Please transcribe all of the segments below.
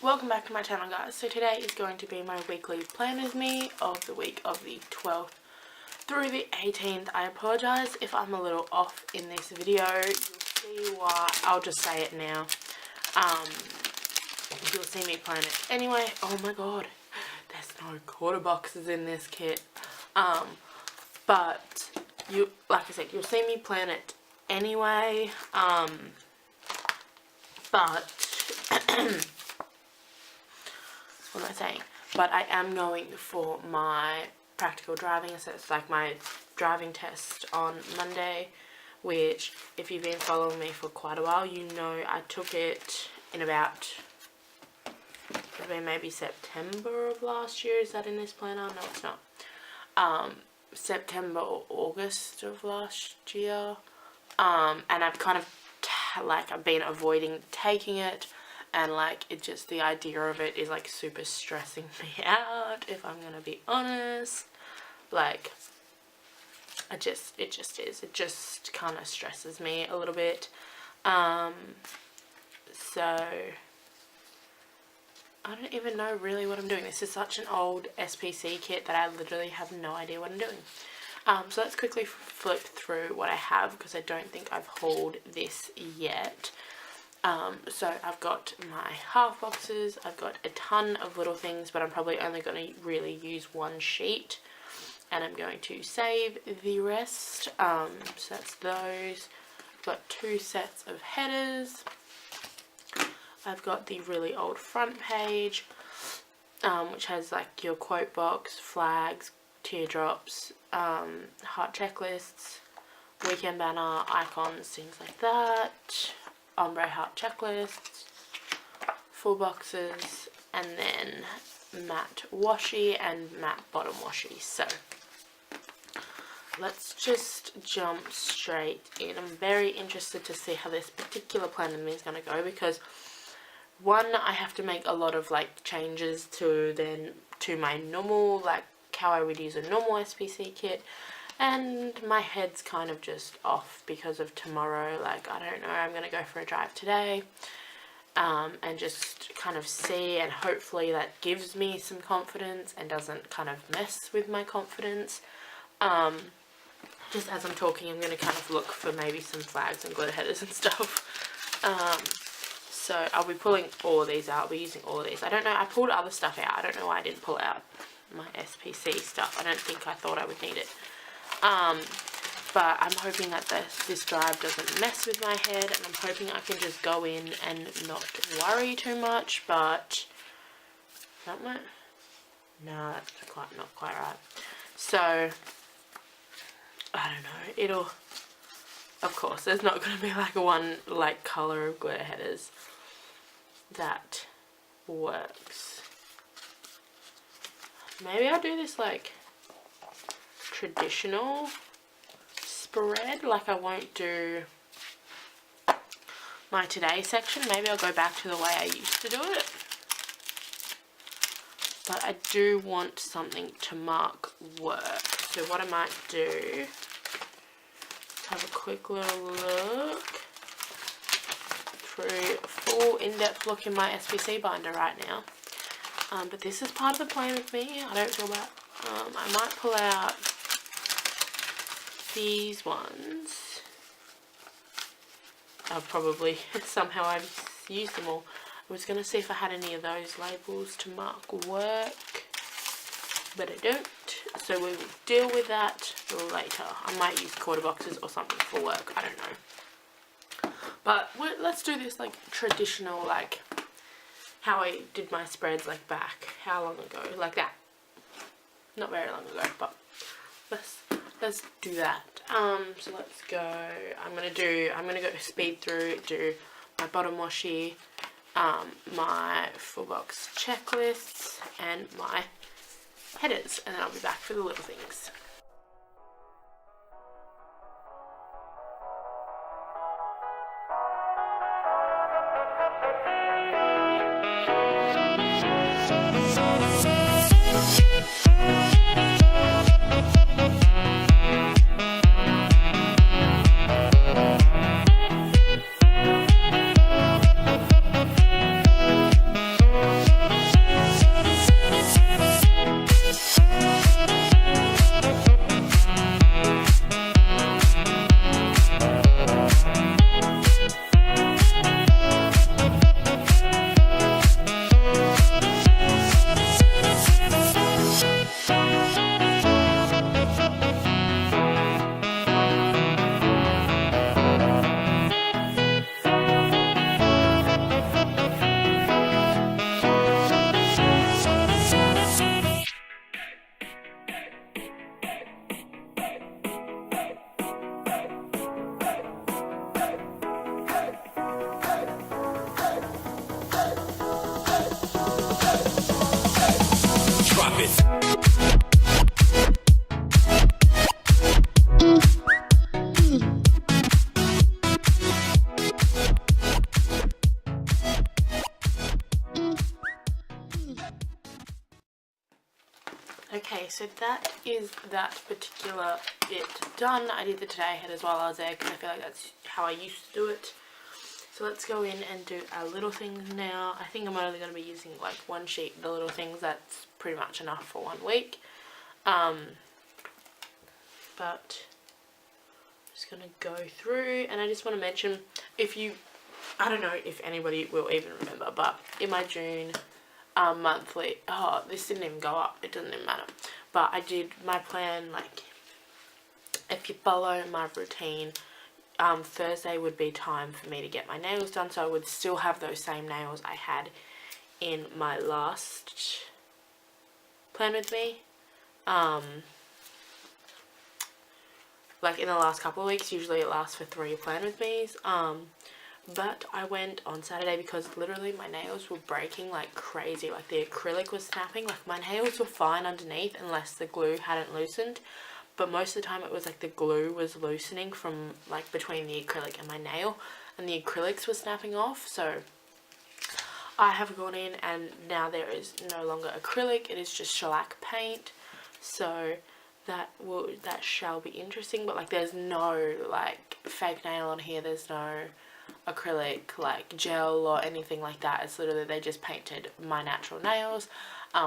Welcome back to my channel, guys. So today is going to be my weekly plan with me of the week of the 12th through the 18th. I apologise if I'm a little off in this video. You'll see why. I'll just say it now. You'll see me plan it anyway. Oh my god, there's no quarter boxes in this kit. But you, like I said, you'll see me plan it anyway. But what am I saying? But I am going for my practical driving, so it's like my driving test on Monday, which if you've been following me for quite a while, you know I took it in about, maybe September of last year. Is that in this planner? No, it's not. September or August of last year. And I've kind of I've been avoiding taking it, and like it just, the idea of it is like super stressing me out, if I'm gonna be honest. Like it just kind of stresses me a little bit. So I don't even know really what I'm doing. This is such an old SPC kit that I literally have no idea what I'm doing. So let's quickly flip through what I have, because I don't think I've hauled this yet. So I've got my half boxes, I've got a ton of little things, but I'm probably only going to really use one sheet, and I'm going to save the rest. So that's those. I've got 2 sets of headers. I've got the really old front page, which has like your quote box, flags, teardrops, heart checklists, weekend banner, icons, things like that, ombre heart checklists, full boxes, and then matte washi and matte bottom washi. So let's just jump straight in. I'm very interested to see how this particular plan with me is going to go, because one, I have to make a lot of like changes to my normal, like how I would use a normal SPC kit, and my head's kind of just off because of tomorrow. Like, I don't know, I'm going to go for a drive today, and just kind of see, and hopefully that gives me some confidence and doesn't kind of mess with my confidence. Just as I'm talking, I'm going to kind of look for maybe some flags and glitter headers and stuff. So I'll be pulling all of these out. I'll be using all of these. I don't know, I pulled other stuff out. I don't know why I didn't pull out my SPC stuff. I don't think I thought I would need it. But I'm hoping that this drive doesn't mess with my head, and I'm hoping I can just go in and not worry too much. But that might, no, that's not quite right. So I don't know, it'll, of course there's not going to be like one like colour of glitter headers that works. Maybe I'll do this like traditional spread, like I won't do my today section. Maybe I'll go back to the way I used to do it. But I do want something to mark work. So what I might do, let's have a quick little look through, full in-depth look in my SPC binder right now. But this is part of the plan with me. I don't feel bad. I might pull out these ones. I'll probably, somehow I've used them all. I was going to see if I had any of those labels to mark work, but I don't. So we will deal with that later. I might use quarter boxes or something for work. I don't know. But let's do this like traditional, like how I did my spreads like back, how long ago, like that. Not very long ago, but let's do that. So let's go. I'm gonna go speed through, do my bottom washi, my full box checklists, and my headers, and then I'll be back for the little things. Okay, so that is that particular bit done. I did the today head as well. I was there because I feel like that's how I used to do it. So let's go in and do our little things now. I think I'm only going to be using like one sheet, the little things. That's pretty much enough for 1 week. But I'm just going to go through, and I just want to mention, if you, I don't know if anybody will even remember, but in my June monthly, oh, this didn't even go up, it doesn't even matter, but I did my plan, like, if you follow my routine, Thursday would be time for me to get my nails done, so I would still have those same nails I had in my last plan with me, like in the last couple of weeks. Usually it lasts for 3 plan with me's, but I went on Saturday because literally my nails were breaking like crazy. Like the acrylic was snapping. Like my nails were fine underneath unless the glue hadn't loosened, but most of the time it was like the glue was loosening from like between the acrylic and my nail, and the acrylics were snapping off. So I have gone in and now there is no longer acrylic, it is just shellac paint. So that shall be interesting, but like there's no like fake nail on here, there's no acrylic like gel or anything like that. It's literally they just painted my natural nails,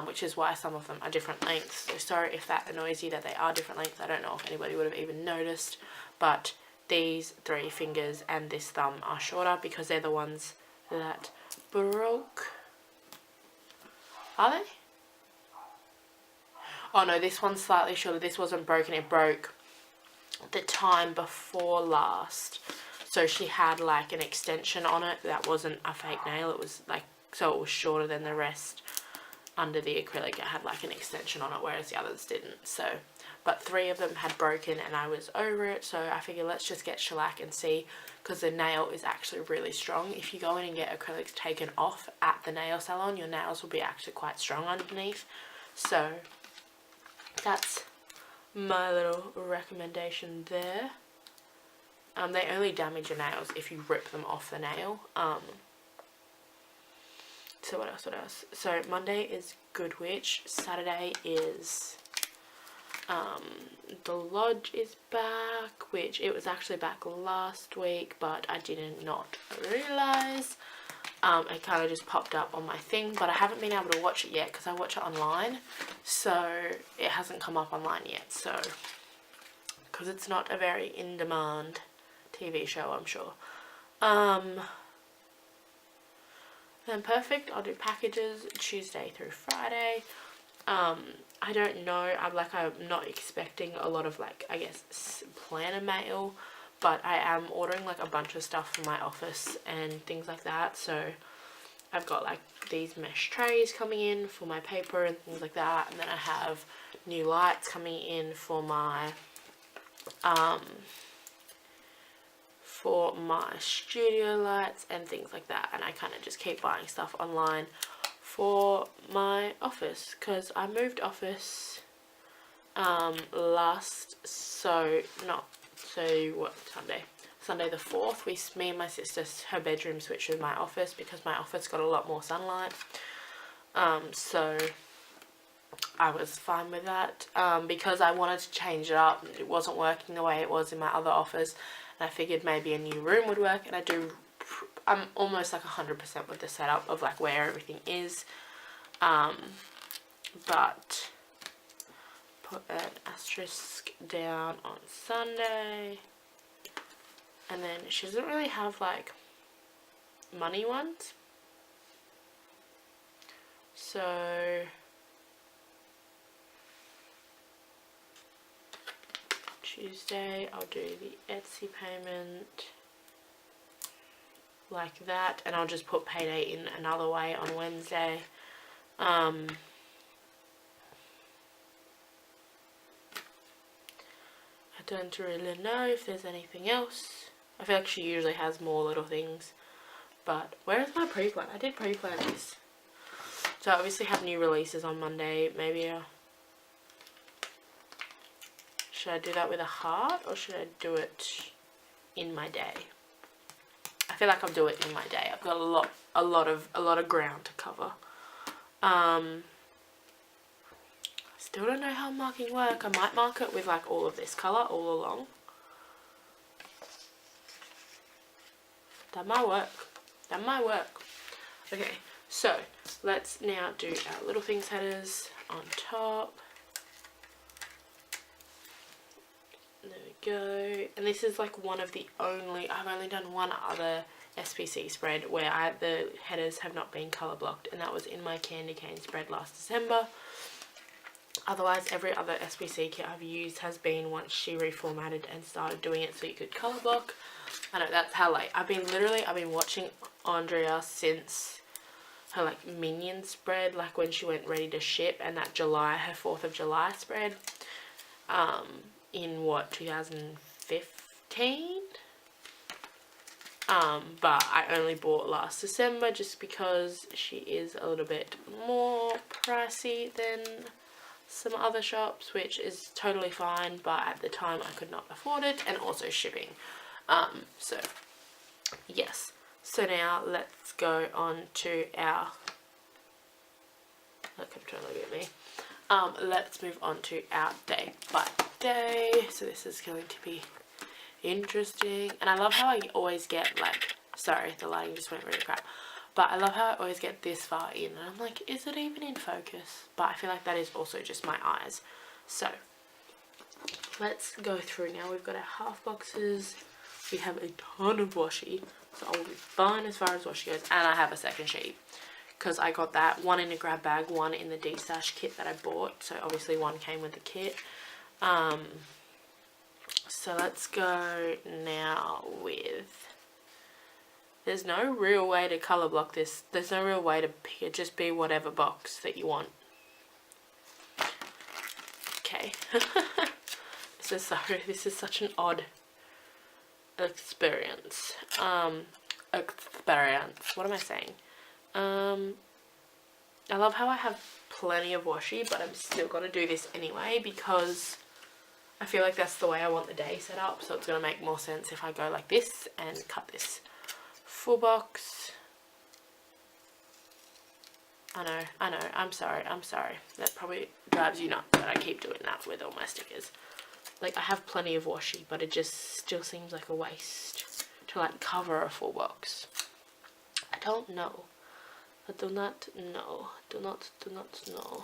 which is why some of them are different lengths. So sorry if that annoys you that they are different lengths. I don't know if anybody would have even noticed, but these 3 fingers and this thumb are shorter because they're the ones that broke. Are they? Oh no, this one's slightly shorter. This wasn't broken, it broke the time before last. So she had like an extension on it that wasn't a fake nail. It was like, so it was shorter than the rest under the acrylic. It had like an extension on it, whereas the others didn't. So, but 3 of them had broken and I was over it. So I figured let's just get shellac and see, because the nail is actually really strong. If you go in and get acrylics taken off at the nail salon, your nails will be actually quite strong underneath. So that's my little recommendation there. They only damage your nails if you rip them off the nail. So what else? So Monday is Good Witch. Saturday is the Lodge is back, which it was actually back last week, but I did not realise. It kind of just popped up on my thing, but I haven't been able to watch it yet because I watch it online, so it hasn't come up online yet. So because it's not a very in-demand TV show, I'm sure. Then perfect, I'll do packages Tuesday through Friday. I don't know, I'm not expecting a lot of like, I guess, planner mail, but I am ordering like a bunch of stuff for my office and things like that. So I've got like these mesh trays coming in for my paper and things like that, and then I have new lights coming in for my studio lights and things like that. And I kind of just keep buying stuff online for my office because I moved office Sunday the 4th. Me and my sister, her bedroom switched with my office because my office got a lot more sunlight. So I was fine with that because I wanted to change it up. It wasn't working the way it was in my other office, and I figured maybe a new room would work. And I'm almost like 100% with the setup of like where everything is, but put an asterisk down on Sunday. And then she doesn't really have like money ones, so Tuesday I'll do the Etsy payment like that, and I'll just put payday in another way on Wednesday. I don't really know if there's anything else. I feel like she usually has more little things, but where is my pre-plan? I did pre-plan this. So I obviously have new releases on Monday. Maybe should I do that with a heart, or should I do it in my day? I feel like I'll do it in my day. I've got a lot of ground to cover. Still don't know how marking work. I might mark it with like all of this colour all along. That might work. That might work. Okay, so let's now do our Little Things headers on top. There we go. And this is like one of the only, I've only done one other SPC spread where the headers have not been colour blocked, and that was in my candy cane spread last December. Otherwise, every other SPC kit I've used has been once she reformatted and started doing it so you could colour block. I know, that's how late. I've been watching Andrea since her like Minion spread, like when she went ready to ship, and that July, her 4th of July spread, in what, 2015? But I only bought last December just because she is a little bit more pricey than some other shops, which is totally fine, but at the time I could not afford it, and also shipping. So yes, so now let's go on to our, look, I'm trying to look at me. Let's move on to our day by day. So this is going to be interesting, and I love how I always get like, sorry, the lighting just went really crap, but I love how I always get this far in and I'm like, is it even in focus? But I feel like that is also just my eyes. So let's go through now. We've got our half boxes, we have a ton of washi, so I'll be fine as far as washi goes, and I have a second sheet because I got that one in a grab bag, one in the D-Stash kit that I bought, so obviously one came with the kit. So let's go now with, there's no real way to colour block this. There's no real way to pick it. Just be whatever box that you want. Okay. This is such an odd experience. What am I saying? I love how I have plenty of washi, but I'm still gonna do this anyway because I feel like that's the way I want the day set up, so it's going to make more sense if I go like this and cut this full box. I know, I'm sorry. That probably drives you nuts that I keep doing that with all my stickers. Like, I have plenty of washi, but it just still seems like a waste to like cover a full box. I don't know. I do not know. Do not know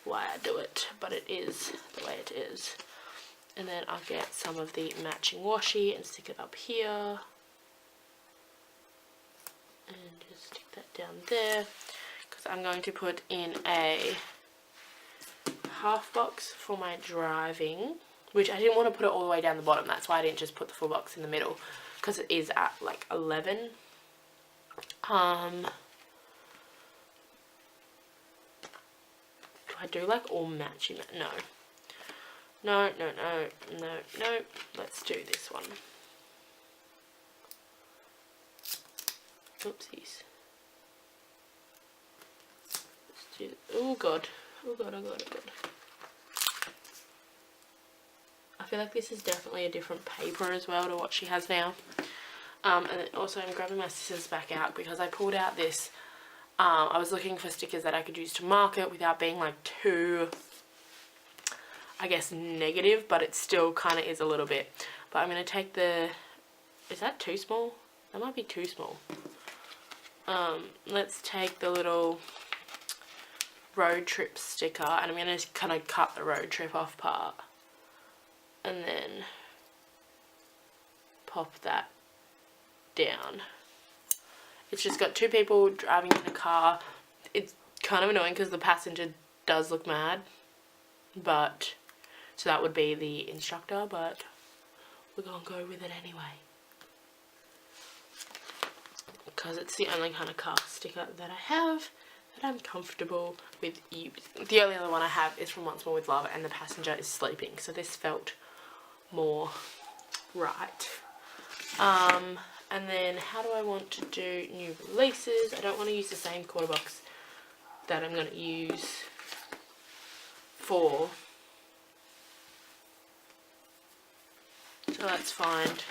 why I do it, but it is the way it is. And then I'll get some of the matching washi and stick it up here and just stick that down there, because I'm going to put in a half box for my driving, which I didn't want to put it all the way down the bottom. That's why I didn't just put the full box in the middle, because it is at like 11. I do like all matching that. No. Let's do this one. Oopsies. Let's do, oh god. I feel like this is definitely a different paper as well to what she has now. And then also I'm grabbing my scissors back out because I pulled out this. I was looking for stickers that I could use to mark it without being like too, I guess, negative, but it still kind of is a little bit. But I'm going to take the, is that too small? That might be too small. Let's take the little road trip sticker, and I'm going to kind of cut the road trip off part and then pop that down. It's just got two people driving in a car. It's kind of annoying because the passenger does look mad, but so that would be the instructor, but we're gonna go with it anyway because it's the only kind of car sticker that I have that I'm comfortable with using. The only other one I have is from Once More with Love, and the passenger is sleeping, so this felt more right. And then how do I want to do new releases? I don't want to use the same quarter box that I'm going to use for. So let's find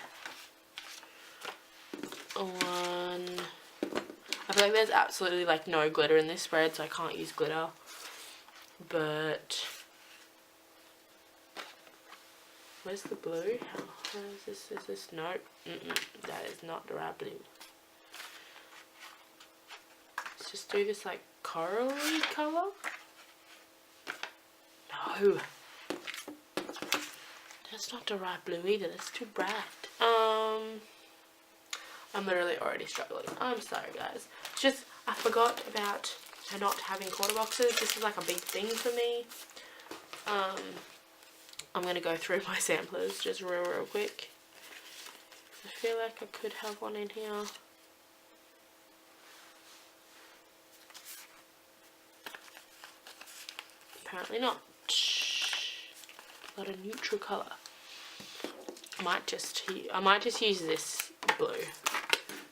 one. I feel like there's absolutely like no glitter in this spread, so I can't use glitter. but where's the blue? How is this? Is this? Nope. That is not the right blue. Let's just do this like corally colour. No. That's not the right blue either. That's too bright. I'm literally already struggling. I'm sorry, guys. It's just I forgot about not having quarter boxes. This is like a big thing for me. I'm gonna go through my samplers just real quick. I feel like I could have one in here. Apparently not. Not a neutral colour. I might just use this blue.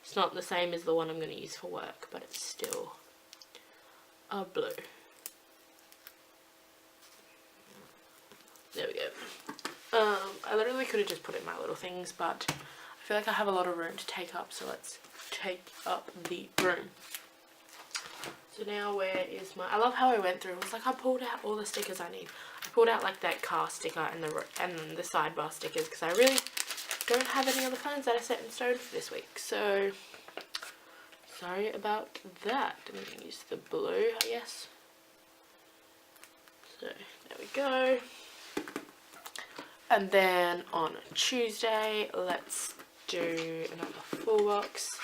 It's not the same as the one I'm going to use for work, but it's still a blue. There we go. I literally could have just put it in my little things, but I feel like I have a lot of room to take up, so let's take up the room. So now where is my... I love how I went through. It's like I pulled out all the stickers I need. I pulled out like that car sticker and the sidebar stickers because I really don't have any other plans that are set in stone for this week. So sorry about that. I'm going to use the blue, I guess. So there we go. And then on Tuesday, let's do another full box.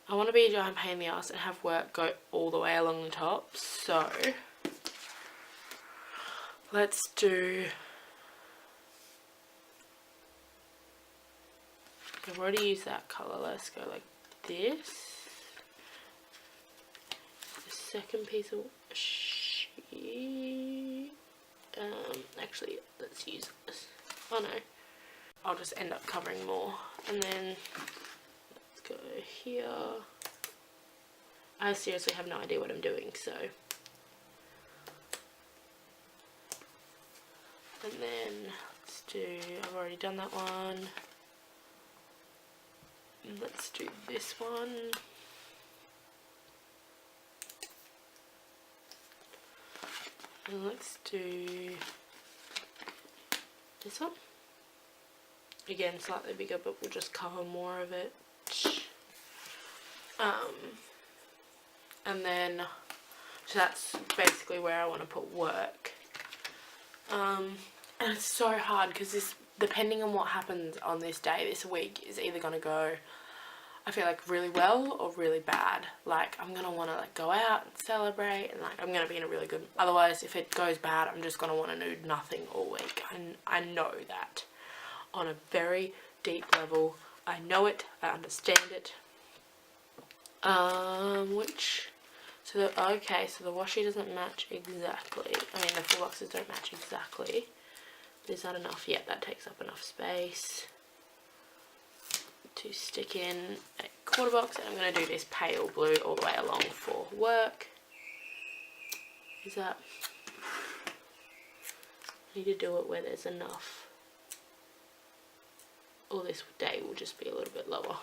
I want to be a giant pain in the ass and have work go all the way along the top, so let's do... I've already used that colour, let's go like this. The second piece of sheet... actually, let's use this. Oh no, I'll just end up covering more. And then go here. I seriously have no idea what I'm doing, so. And then let's do, I've already done that one. Let's do this one. And let's do this one. Again, slightly bigger, but we'll just cover more of it. And then, so that's basically where I want to put work. And it's so hard because this, depending on what happens on this day, this week, is either going to go, I feel like, really well or really bad. Like, I'm going to want to like go out and celebrate, and like I'm going to be in a really good, otherwise if it goes bad, I'm just going to want to do nothing all week. And I know that on a very deep level. I know it, I understand it. So the washi doesn't match exactly. I mean, the full boxes don't match exactly. Is that enough? Yeah, that takes up enough space to stick in a quarter box. And I'm going to do this pale blue all the way along for work. Is that... I need to do it where there's enough. Or this day will just be a little bit lower.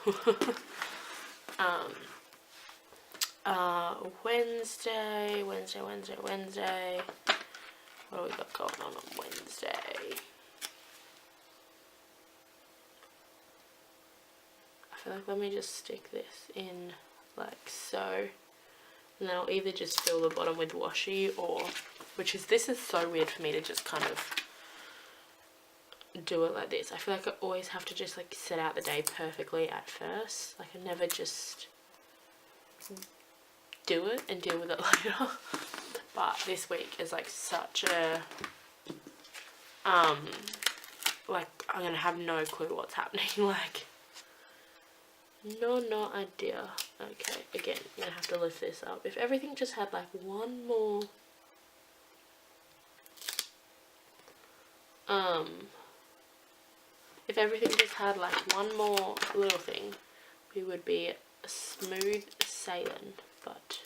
Wednesday. What do we got going on Wednesday? I feel like let me just stick this in like so. And then I'll either just fill the bottom with washi or, this is so weird for me to just kind of do it like this. I feel like I always have to just like set out the day perfectly at first. Like I never just do it and deal with it later. But this week is like such a like I'm gonna have no clue what's happening. Like no idea. Okay, again, I'm gonna have to lift this up. If everything just had like one more if everything just had like one more little thing, we would be smooth sailing, but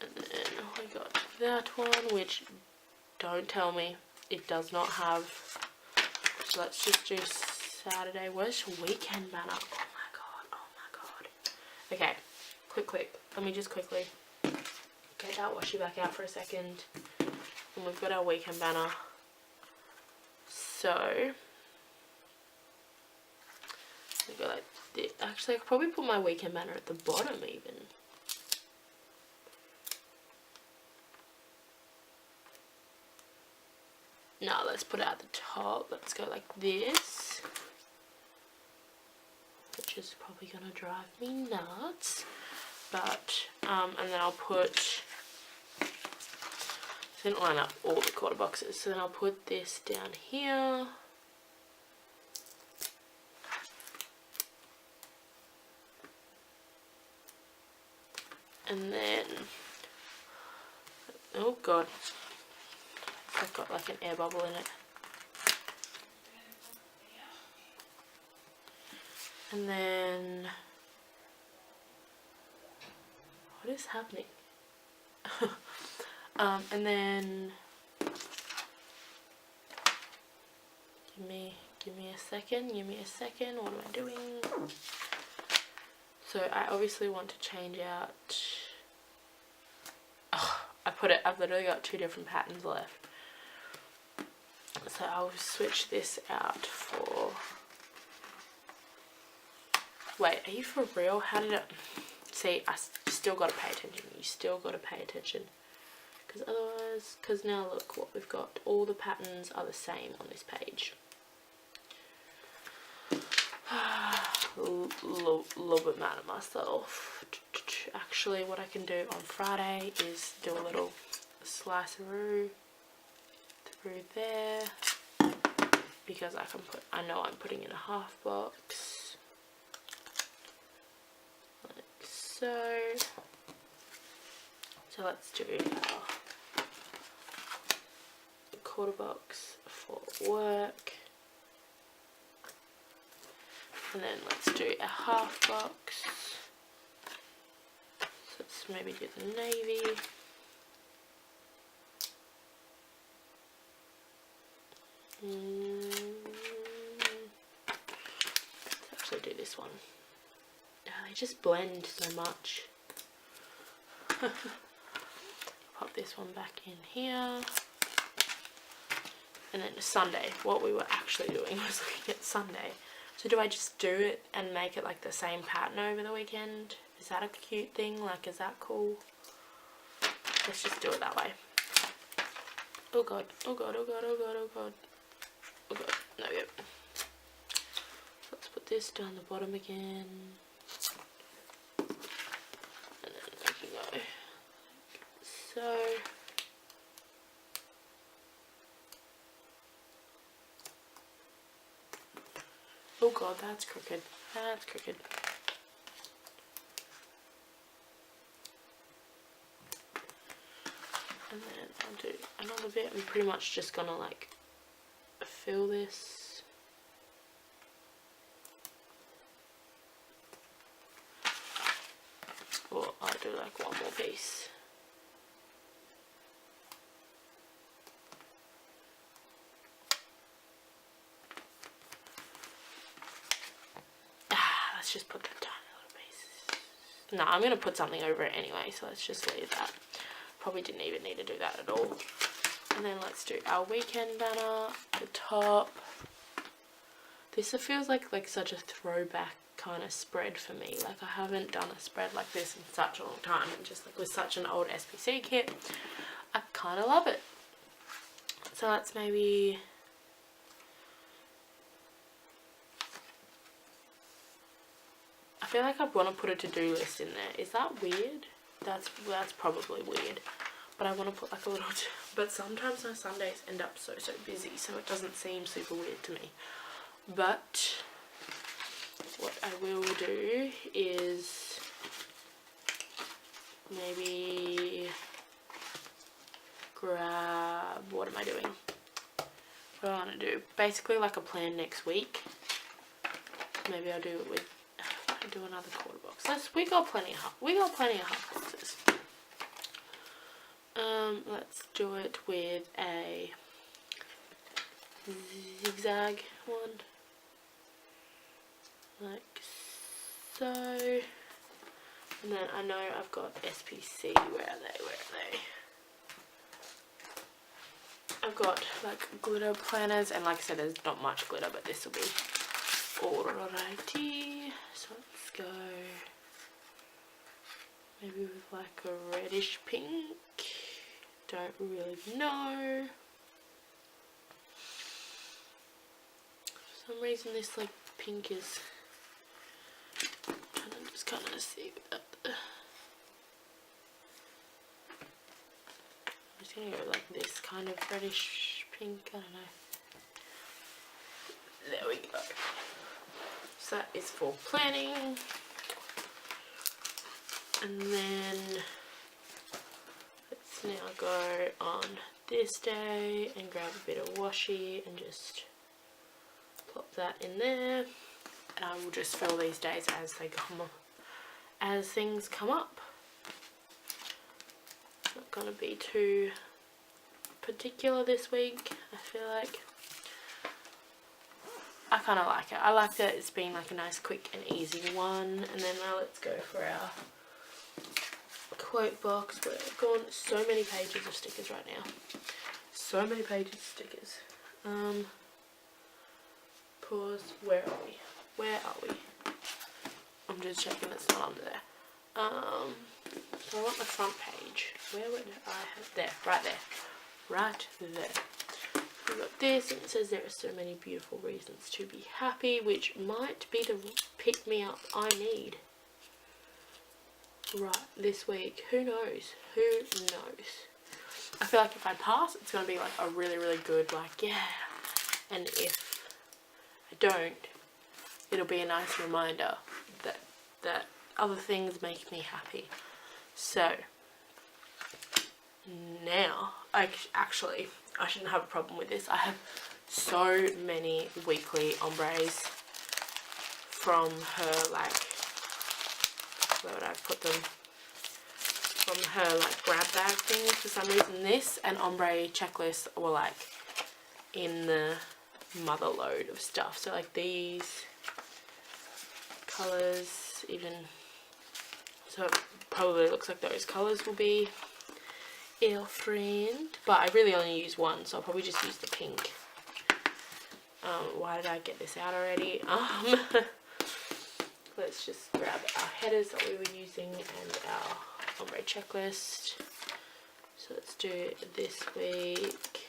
and then I got that one, which don't tell me it does not have So let's just do Saturday. Where's weekend banner? Oh my god, oh my god. Okay, quick. Let me just quickly get that washi back out for a second. And we've got our weekend banner. So we go like this. Actually, I could probably put my weekend banner at the bottom even. No, let's put it at the top. Let's go like this. Which is probably gonna drive me nuts. But, and then I'll put, didn't line up all the quarter boxes. So then I'll put this down here. And then, oh god, I've got like an air bubble in it. And then, what is happening? And then, give me a second, what am I doing? So I obviously want to change out, I've literally got 2 different patterns left. So I'll switch this out for, wait, are you for real? How did it, see, I still got to pay attention. You still got to pay attention. Because otherwise, because now look what we've got. All the patterns are the same on this page. A little bit mad at myself. Actually, what I can do on Friday is do a little sliceroo through there, because I know I'm putting in a half box like so. So let's do our quarter box for work. And then let's do a half box. So let's maybe do the navy. Let's actually do this one. Oh, they just blend so much. Pop this one back in here. And then Sunday, what we were actually doing was looking at Sunday. So do I just do it and make it like the same pattern over the weekend? Is that a cute thing? Like, is that cool? Let's just do it that way. Oh god, oh god, oh god, oh god, oh god. Oh god, no, yep. Let's put this down the bottom again. And then we can go like so. Oh god, that's crooked. That's crooked. And then I'll do another bit. I'm pretty much just gonna like fill this. Or I'll do like one more piece. Let's just put that tiny little piece. No, I'm going to put something over it anyway, so let's just leave that. Probably didn't even need to do that at all. And then let's do our weekend banner at the top. This feels like such a throwback kind of spread for me. Like, I haven't done a spread like this in such a long time. And just like with such an old SPC kit, I kind of love it. So let's maybe... I feel like I want to put a to-do list in there. Is that weird? That's probably weird. But I want to put like a little... But sometimes my Sundays end up so busy, so it doesn't seem super weird to me. But what I will do is maybe grab... What am I doing? What do I want to do? Basically like a plan next week. Maybe I'll do it with... do another quarter box. We got plenty of half boxes. Let's do it with a zigzag one, like so. And then I know I've got SPC. Where are they? I've got like glitter planners, and like I said, there's not much glitter, but this will be alrighty. So let's go maybe with like a reddish pink. Don't really know. For some reason this like pink is trying to just kind of see that. I'm just gonna go like this kind of reddish pink, I don't know. There we go. So that is for planning. And then let's now go on this day and grab a bit of washi and just plop that in there. And I will just fill these days as they come up, as things come up. Not gonna be too particular this week. I feel like I kind of like it. I like that it's been like a nice, quick and easy one. And then now let's go for our quote box. We've gone so many pages of stickers right now. So many pages of stickers. Pause. Where are we? Where are we? I'm just checking it's not under there. So I want the front page. Where would I have? There, right there. Right there. We've got this, and it says there are so many beautiful reasons to be happy, which might be the pick-me-up I need right this week. Who knows? Who knows? I feel like if I pass, it's going to be like a really, really good, like, yeah. And if I don't, it'll be a nice reminder that other things make me happy. So now, I shouldn't have a problem with this. I have so many weekly ombres from her, like, where would I put them? From her, like, grab bag thing. For some reason, this and ombre checklist were, like, in the mother load of stuff. So, like, these colours, even, so it probably looks like those colours will be our friend, but I really only use one, so I'll probably just use the pink. Why did I get this out already? Let's just grab our headers that we were using and our ombre checklist. So let's do this week.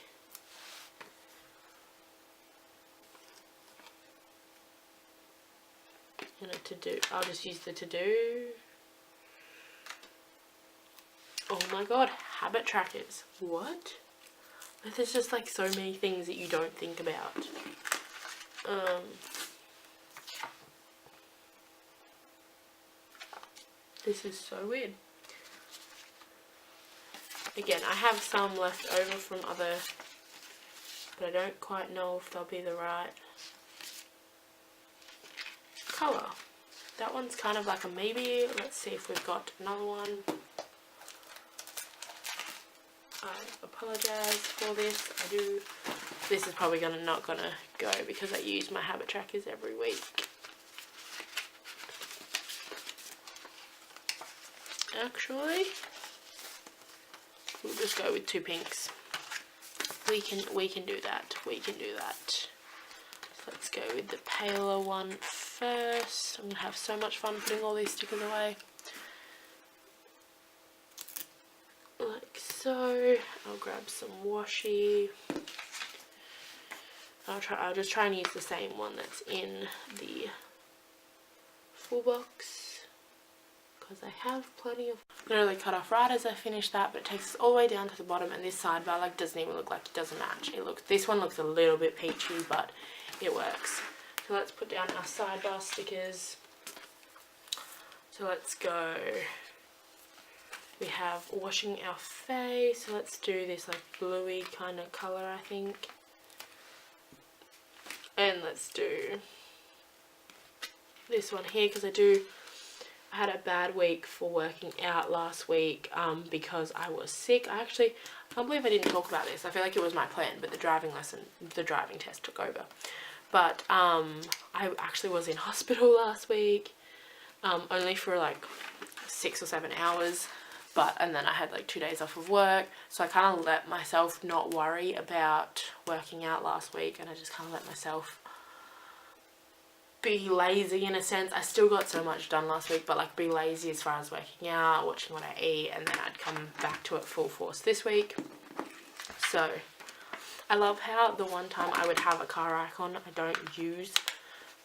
And a to-do. I'll just use the to-do. Oh my god, habit trackers. What? There's just like so many things that you don't think about. This is so weird. Again, I have some left over from other, but I don't quite know if they'll be the right colour. That one's kind of like a maybe. Let's see if we've got another one. I apologise for this. This is probably not gonna go because I use my habit trackers every week. Actually, we'll just go with 2 pinks. We can do that. We can do that. So let's go with the paler one first. I'm gonna have so much fun putting all these stickers away. Like so. I'll grab some washi. I'll just try and use the same one that's in the full box, because I have plenty of. Literally cut off right as I finish that, but it takes us all the way down to the bottom, and this sidebar like doesn't even look like it doesn't match. This one looks a little bit peachy, but it works. So let's put down our sidebar stickers. So let's go. We have washing our face, so let's do this like bluey kind of colour, I think. And let's do this one here, because I do I had a bad week for working out last week because I was sick. I can't believe I didn't talk about this. I feel like it was my plan, but the driving test took over. But I actually was in hospital last week, only for like 6 or 7 hours. And then I had like 2 days off of work, so I kind of let myself not worry about working out last week, and I just kind of let myself be lazy in a sense. I still got so much done last week, but like be lazy as far as working out, watching what I eat, and then I'd come back to it full force this week. So I love how the one time I would have a car icon, I don't use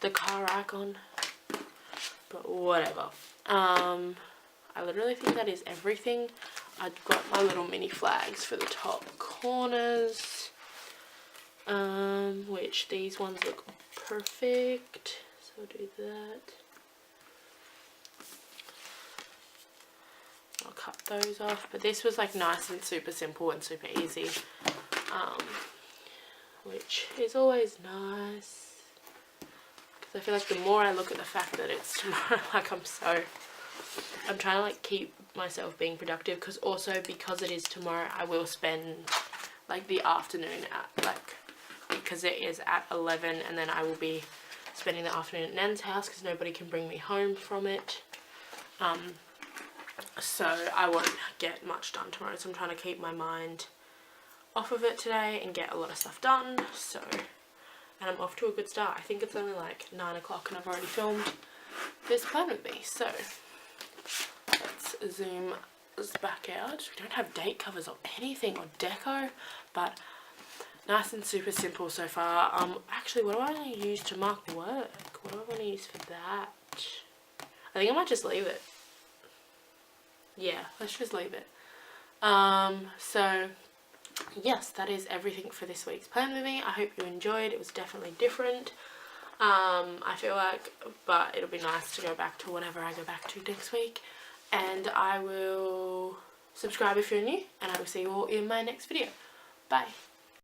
the car icon, but whatever. I literally think that is everything. I've got my little mini flags for the top corners, which these ones look perfect, so I'll do that. I'll cut those off, but this was like nice and super simple and super easy, which is always nice, because I feel like the more I look at the fact that it's tomorrow, like I'm trying to like keep myself being productive, because because it is tomorrow, I will spend like the afternoon at because it is at 11, and then I will be spending the afternoon at Nan's house because nobody can bring me home from it. So I won't get much done tomorrow, so I'm trying to keep my mind off of it today and get a lot of stuff done. And I'm off to a good start. I think it's only like 9 o'clock and I've already filmed this plan with me. So let's zoom this back out. We don't have date covers or anything or deco, but nice and super simple so far. Actually, what do I want to use to mark work? What do I want to use for that? I think I might just leave it. Yeah, let's just leave it. So yes, that is everything for this week's plan with me. I hope you enjoyed. It was definitely different. I feel like, but it'll be nice to go back to whenever I go back to next week. And I will subscribe if you're new, and I will see you all in my next video. Bye.